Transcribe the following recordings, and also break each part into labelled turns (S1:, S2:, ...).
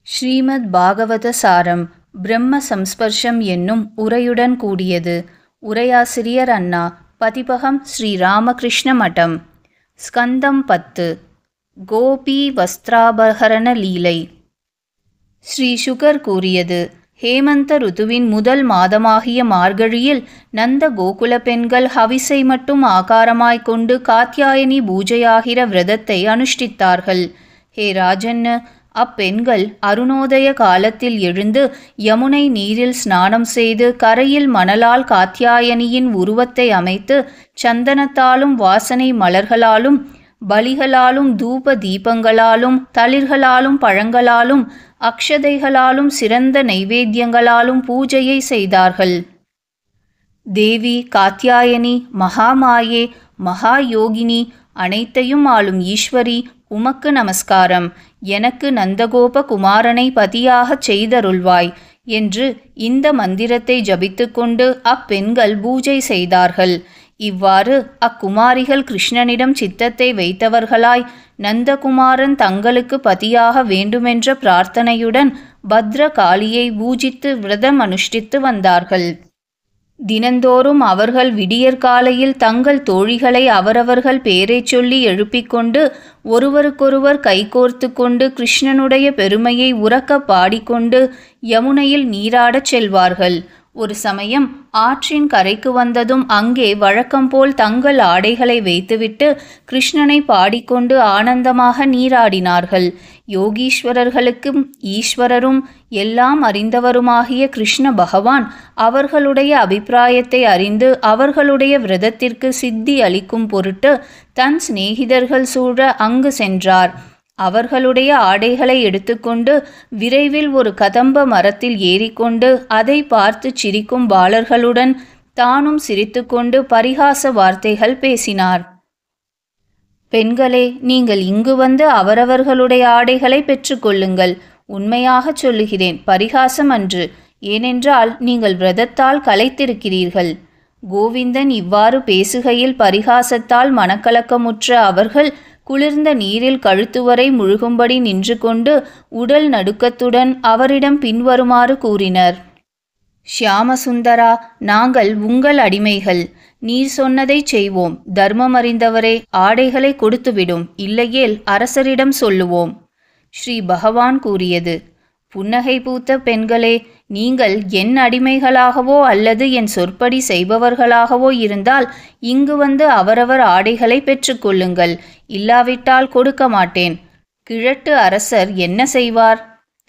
S1: ஸ்ரீமத் பாகவத சாரம் பிரம்ம சம்ஸ்பர்ஷம் என்னும் உரையுடன் கூடியது. உரையாசிரியர் அண்ணா. பதிப்பகம் ஸ்ரீ ராமகிருஷ்ண மடம். ஸ்கந்தம் 10. கோபி வஸ்திராபகரண லீலை. ஸ்ரீ சுகர் கூறியது. ஹேமந்த ருத்துவின் முதல் மாதமாகிய மார்கழியில் நந்த கோகுல பெண்கள் ஹவிசை மட்டும் ஆகாரமாய்க் கொண்டு காத்யாயனி பூஜையாகிற விரதத்தை அனுஷ்டித்தார்கள். ஹே ராஜன்னு, அப்பெண்கள் அருணோதய காலத்தில் எழுந்து யமுனை நீரில் ஸ்நானம் செய்து கரையில் மணலால் காத்யாயனியின் உருவத்தை அமைத்து சந்தனத்தாலும் வாசனை மலர்களாலும் பலிகளாலும் தூப தீபங்களாலும் தளிர்களாலும் பழங்களாலும் அக்ஷதைகளாலும் சிறந்த நைவேத்தியங்களாலும் பூஜையை செய்தார்கள். தேவி காத்யாயனி, மகாமாயே, மகாயோகினி, அனைத்தையும் ஆளும் ஈஸ்வரி, உமக்கு நமஸ்காரம். எனக்கு நந்தகோப குமாரனை பதியாகச் செய்தருள்வாய் என்று இந்த மந்திரத்தை ஜபித்துக்கொண்டு அப்பெண்கள் பூஜை செய்தார்கள். இவ்வாறு அக்குமாரிகள் கிருஷ்ணனிடம் சித்தத்தை வைத்தவர்களாய் நந்தகுமாரன் தங்களுக்கு பதியாக வேண்டுமென்ற பிரார்த்தனையுடன் பத்ரகாளியை பூஜித்து விரதம் அனுஷ்டித்து வந்தார்கள். தினந்தோறும் அவர்கள் விடியற்காலையில் தங்கள் தோழிகளை அவரவர்கள் பேரைச் சொல்லி எழுப்பிக்கொண்டு ஒருவருக்கொருவர் கைகோர்த்து கொண்டு கிருஷ்ணனுடைய பெருமையை உரக்க பாடிக்கொண்டு யமுனையில் நீராடச் செல்வார்கள். ஒரு சமயம் ஆற்றின் கரைக்கு வந்ததும் அங்கே வழக்கம்போல் தங்கள் ஆடைகளை வைத்துவிட்டு கிருஷ்ணனை பாடிக்கொண்டு ஆனந்தமாக நீராடினார்கள். யோகீஸ்வரர்களுக்கும் ஈஸ்வரரும் எல்லாம் அறிந்தவருமாகிய கிருஷ்ண பகவான் அவர்களுடைய அபிப்பிராயத்தை அறிந்து அவர்களுடைய விரதத்திற்கு சித்தி அளிக்கும் பொருட்டு தன் சிநேகிதர்கள் சூழ அங்கு சென்றார். அவர்களுடைய ஆடைகளை எடுத்துக்கொண்டு விரைவில் ஒரு கதம்ப மரத்தில் ஏறிக்கொண்டு அதை பார்த்து சிரிக்கும் பாலர்களுடன் தானும் சிரித்துக்கொண்டு பரிகாச வார்த்தைகள் பேசினார். பெண்களே, நீங்கள் இங்கு வந்து அவரவர்களுடைய ஆடைகளை பெற்றுக்கொள்ளுங்கள். உண்மையாகச் சொல்லுகிறேன், பரிகாசம் அன்று. ஏனென்றால் நீங்கள் விரதத்தால் களைத்திருக்கிறீர்கள். கோவிந்தன் இவ்வாறு பேசுகையில் பரிகாசத்தால் மனக்கலக்கமுற்ற அவர்கள் குளிர்ந்த நீரில் கழுத்துவரை முழுகும்படி நின்று கொண்டு உடல் நடுக்கத்துடன் அவரிடம் பின்வருமாறு கூறினர். ஷியாமசுந்தரா, நாங்கள் உங்கள் அடிமைகள். நீர் சொன்னதைச் செய்வோம். தர்மம் அறிந்தவரே, ஆடைகளை கொடுத்துவிடும், இல்லையேல் அரசரிடம் சொல்லுவோம். ஸ்ரீ பகவான் கூறியது. புன்னகை பூத்த பெண்களே, நீங்கள் என் அடிமைகளாகவோ அல்லது என் சொற்படி செய்பவர்களாகவோ இருந்தால் இங்கு வந்து அவரவர் ஆடைகளை பெற்றுக்கொள்ளுங்கள். இல்லாவிட்டால் கொடுக்க மாட்டேன். கிழட்டு அரசர் என்ன செய்வார்?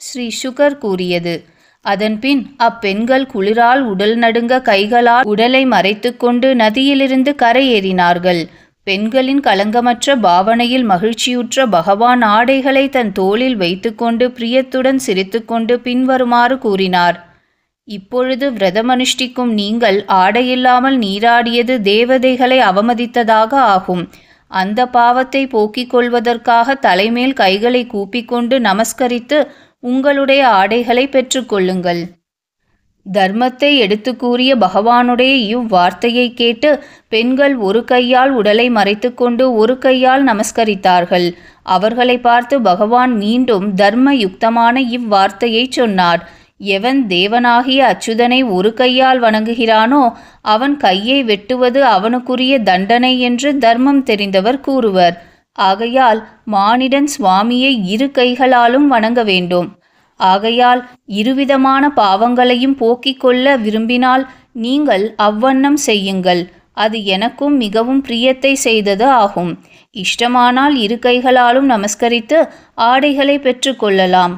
S1: ஸ்ரீ சுகர் கூறியது. அதன்பின் அப்பெண்கள் குளிரால் உடல் நடுங்க கைகளால் உடலை மறைத்துக்கொண்டு நதியிலிருந்து கரையேறினார்கள். பெண்களின் களங்கமற்ற பாவனையில் மகிழ்ச்சியுற்ற பகவான் ஆடைகளை தன் தோளில் வைத்துக்கொண்டு பிரியத்துடன் சிரித்துக்கொண்டு பின்வருமாறு கூறினார். இப்பொழுது விரதமனுஷ்டிக்கும் நீங்கள் ஆடையில்லாமல் நீராடியது தேவதைகளை அவமதித்ததாக ஆகும். அந்த பாவத்தை போக்கிக் கொள்வதற்காக தலைமேல் கைகளை கூப்பிக்கொண்டு நமஸ்கரித்து உங்களுடைய ஆடைகளை பெற்றுக்கொள்ளுங்கள். தர்மத்தை எடுத்து கூறிய பகவானுடைய இவ்வார்த்தையை கேட்டு பெண்கள் ஒரு கையால் உடலை மறைத்துக்கொண்டு ஒரு கையால் நமஸ்கரித்தார்கள். அவர்களை பார்த்து பகவான் மீண்டும் தர்ம யுக்தமான இவ்வார்த்தையை சொன்னார். எவன் தேவனாகிய அச்சுதனை ஒரு கையால் வணங்குகிறானோ அவன் கையை வெட்டுவது அவனுக்குரிய தண்டனை என்று தர்மம் தெரிந்தவர் கூறுவர். ஆகையால் மானிடன் சுவாமியை இரு கைகளாலும் வணங்க வேண்டும். ஆகையால் இருவிதமான பாவங்களையும் போக்கிக் கொள்ள விரும்பினால் நீங்கள் அவ்வண்ணம் செய்யுங்கள். அது எனக்கும் மிகவும் பிரியத்தை செய்தது ஆகும். இஷ்டமானால் இரு கைகளாலும் நமஸ்கரித்து ஆடைகளை பெற்றுக்கொள்ளலாம்.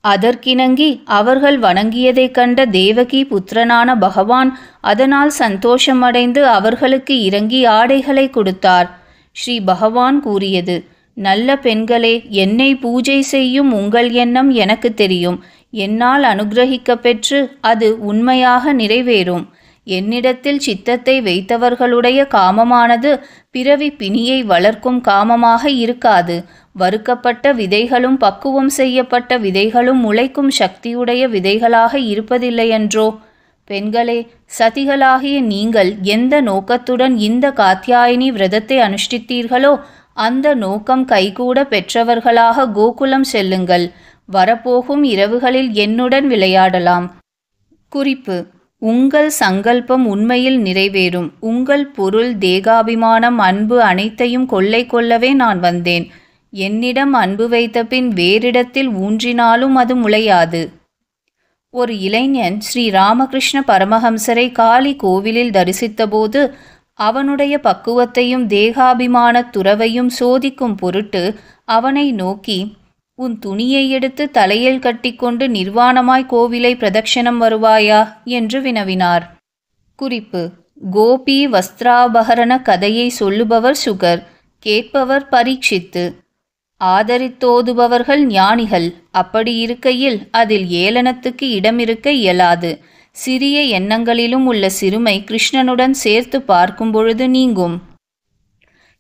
S1: அதற்கிணங்கி அவர்கள் வணங்கியதைக் கண்ட தேவகி புத்திரனான பகவான் அதனால் சந்தோஷமடைந்து அவர்களுக்கு இறங்கி ஆடைகளை கொடுத்தார். ஸ்ரீ பகவான் கூறியது. நல்ல பெண்களே, என்னை பூஜை செய்யும் உங்கள் எண்ணம் எனக்கு தெரியும். என்னால் அனுகிரகிக்க பெற்று அது உண்மையாக நிறைவேறும். என்னிடத்தில் சித்தத்தை வைத்தவர்களுடைய காமமானது பிறவி பிணியை வளர்க்கும் காமமாக இருக்காது. வறுக்கப்பட்ட விதைகளும் பக்குவம் செய்யப்பட்ட விதைகளும் முளைக்கும் சக்தியுடைய விதைகளாக இருப்பதில்லையன்றோ? பெண்களே, சதிகளாகிய நீங்கள் எந்த நோக்கத்துடன் இந்த காத்யாயினி விரதத்தை அனுஷ்டித்தீர்களோ அந்த நோக்கம் கைகூட பெற்றவர்களாக கோகுலம் செல்லுங்கள். வரப்போகும் இரவுகளில் என்னுடன் விளையாடலாம். குறிப்பு: உங்கள் சங்கல்பம் உண்மையில் நிறைவேறும். உங்கள் பொருள், தேகாபிமானம், அன்பு அனைத்தையும் கொள்ளை கொள்ளவே நான் வந்தேன். என்னிடம் அன்பு வைத்த பின் வேறிடத்தில் ஊன்றினாலும் அது முளையாது. ஒரு இளைஞன் ஸ்ரீ ராமகிருஷ்ண பரமஹம்சரை காளி கோவிலில் தரிசித்தபோது அவனுடைய பக்குவத்தையும் தேகாபிமானத் துறவையும் சோதிக்கும் பொருட்டு அவனை நோக்கி, உன் துணியை எடுத்து தலையில் கட்டிக்கொண்டு நிர்வாணமாய் கோவிலை பிரதட்சணம் வருவாயா என்று வினவினார். குறிப்பு: கோபி வஸ்திராபகரண கதையை சொல்லுபவர் சுகர், கேட்பவர் பரீட்சித்து. ஆதரித்தோதுபவர்கள் ஞானிகள். அப்படி இருக்கையில் அதில் ஏளனத்துக்கு இடமிருக்க இயலாது. சிறிய எண்ணங்களிலும் உள்ள சிறுமை கிருஷ்ணனுடன் சேர்த்து பார்க்கும் பொழுது நீங்கும்.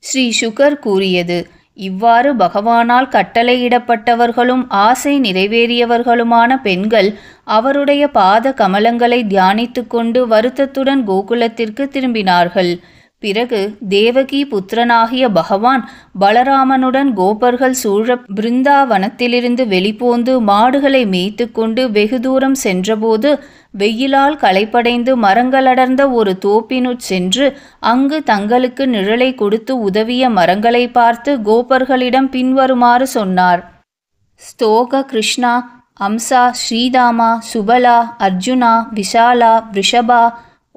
S1: ஸ்ரீ சுகர் கூறியது: இவ்வாறு பகவானால் கட்டளையிடப்பட்டவர்களும் ஆசை நிறைவேறியவர்களுமான பெண்கள் அவருடைய பாத கமலங்களை தியானித்து கொண்டு வருத்தத்துடன் கோகுலத்திற்கு திரும்பினார்கள். பிறகு தேவகி புத்திரனாகிய பகவான் பலராமனுடன் கோபர்கள் சூழ பிருந்தாவனத்திலிருந்து வெளிப்போந்து மாடுகளை மேய்த்து கொண்டு வெகு தூரம் சென்றபோது வெயிலால் களைப்படைந்து மரங்களடர்ந்த ஒரு தோப்பினுட் சென்று அங்கு தங்களுக்கு நிழலை கொடுத்து உதவிய மரங்களை பார்த்து கோபர்களிடம் பின்வருமாறு சொன்னார். ஸ்தோக கிருஷ்ணா, அம்சா, ஸ்ரீதாமா, சுபலா, அர்ஜுனா, விஷாலா, ரிஷபா,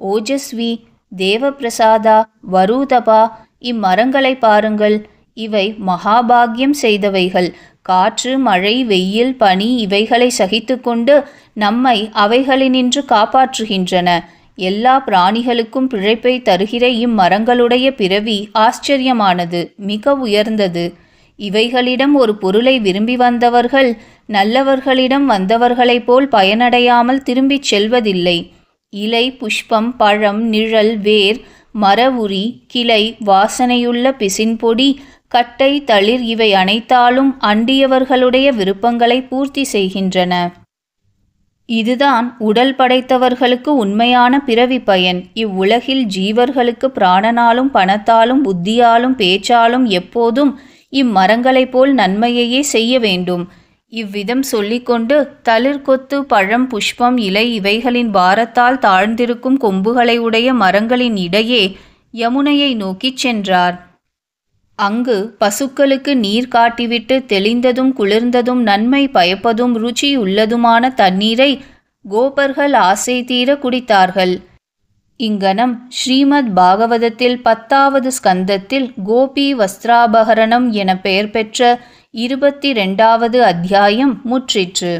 S1: ஓஜஸ்வி, தேவபிரசாதா, வரூதபா, இம்மரங்களை பாருங்கள். இவை மகாபாகியம் செய்தவைகள். காற்று, மழை, வெயில், பனி இவைகளை சகித்து கொண்டு நம்மை அவைகளினின்று காப்பாற்றுகின்றன. எல்லா பிராணிகளுக்கும் பிழைப்பை தருகிற இம்மரங்களுடைய பிறவி ஆச்சரியமானது, மிக உயர்ந்தது. இவைகளிடம் ஒரு பொருளை விரும்பி வந்தவர்கள் நல்லவர்களிடம் வந்தவர்களைப் போல் பயனடையாமல் திரும்பிச் செல்வதில்லை. இலை, புஷ்பம், பழம், நிழல், வேர், மர உரி, கிளை, வாசனையுள்ள பிசின்பொடி, கட்டை, தளிர் இவை அனைத்தாலும் அண்டியவர்களுடைய விருப்பங்களை பூர்த்தி செய்கின்றன. இதுதான் உடல் படைத்தவர்களுக்கு உண்மையான பிறவி பயன். இவ்வுலகில் ஜீவர்களுக்கு பிராணனாலும் பணத்தாலும் புத்தியாலும் பேச்சாலும் எப்போதும் இம்மரங்களைப் போல் நன்மையையே செய்ய வேண்டும். இவ்விதம் சொல்லிக்கொண்டு தளிர், கொத்து, பழம், புஷ்பம், இலை இவைகளின் பாரத்தால் தாழ்ந்திருக்கும் கொம்புகளை உடைய மரங்களின் இடையே யமுனையை நோக்கிச் சென்றார். அங்கு பசுக்களுக்கு நீர் காட்டிவிட்டு தெளிந்ததும் குளிர்ந்ததும் நன்மை பயப்பதும் ருச்சி உள்ளதுமான தண்ணீரை கோபர்கள் ஆசை தீர குடித்தார்கள். இங்கனம் ஸ்ரீமத் பாகவதத்தில் 10வது ஸ்கந்தத்தில் கோபி வஸ்திராபகரணம் என பெயர் பெற்ற 22வது அத்தியாயம் முற்றிற்று.